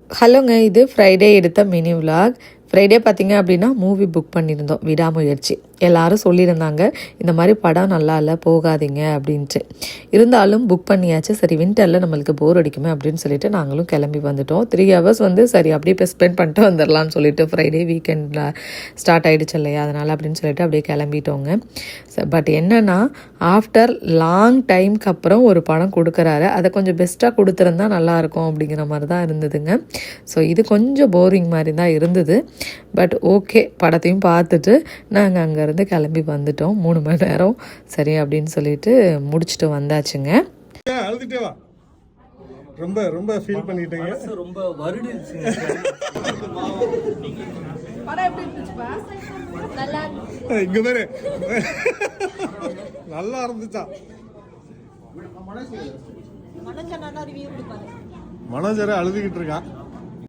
ஹலோங்க, இது ஃப்ரைடே எடுத்த mini vlog. Friday பார்த்திங்க அப்படின்னா மூவி புக் பண்ணியிருந்தோம், விடாமுயற்சி. எல்லோரும் சொல்லியிருந்தாங்க இந்த மாதிரி படம் நல்லா இல்லை போகாதீங்க அப்படின்ட்டு. இருந்தாலும் புக் பண்ணியாச்சு. சரி வின்டரில் நம்மளுக்கு போர் அடிக்குமே அப்படின்னு சொல்லிட்டு நாங்களும் கிளம்பி வந்துட்டோம். 3 hours சரி அப்படியே இப்போ ஸ்பெண்ட் பண்ணிட்டு வந்துடலான்னு சொல்லிட்டு ஃப்ரைடே வீக்கெண்டில் ஸ்டார்ட் ஆகிடுச்சு இல்லையா, அதனால் அப்படின்னு சொல்லிட்டு அப்படியே கிளம்பிட்டோங்க. பட் என்னென்னா ஆஃப்டர் லாங் டைம்க்கு அப்புறம் ஒரு படம் கொடுக்குறாரு. அதை கொஞ்சம் பெஸ்ட்டாக கொடுத்துருந்தா நல்லாயிருக்கும் அப்படிங்கிற மாதிரி தான் இருந்ததுங்க. ஸோ இது கொஞ்சம் போரிங் மாதிரி தான் இருந்தது. பட் ஓகே, படத்தையும் பார்த்துட்டு நாங்கள் அங்கேருந்து கிளம்பி வந்துட்டோம். 3 மணி நேரம் சரி அப்படின்னு சொல்லிட்டு முடிச்சுட்டு வந்தாச்சுங்க. அழுதுட்டே வா, ரொம்ப ரொம்ப ஃபீல் பண்ணிட்டீங்க. ரொம்ப வருடுச்சு. இங்க பாரு, நல்லா இருந்துச்சா? மனோஜரை அழுதுகிட்டு இருக்கான்.